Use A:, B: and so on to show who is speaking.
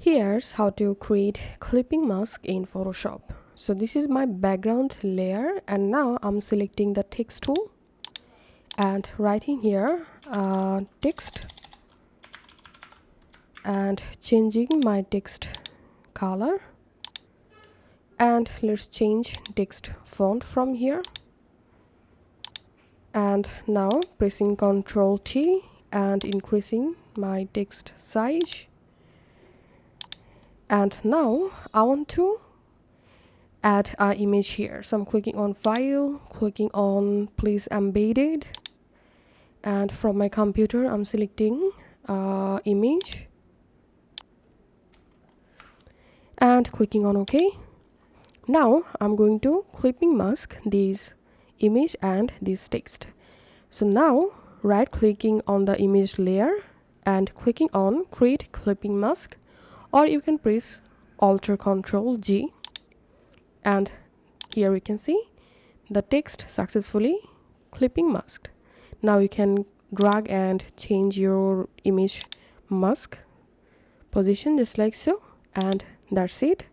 A: Here's how to create clipping mask in Photoshop. So this is my background layer, and now I'm selecting the text tool and writing here text and changing my text color, and let's change text font from here. And now pressing Ctrl T and increasing my text size. And now I want to add an image here, so I'm clicking on file, clicking on place embedded, and from my computer I'm selecting image and clicking on OK. Now I'm going to clipping mask this image and this text. So now right clicking on the image layer and clicking on create clipping mask, or you can press Alt Ctrl G, and here we can see the text successfully clipping masked. Now you can drag and change your image mask position just like so, and that's it.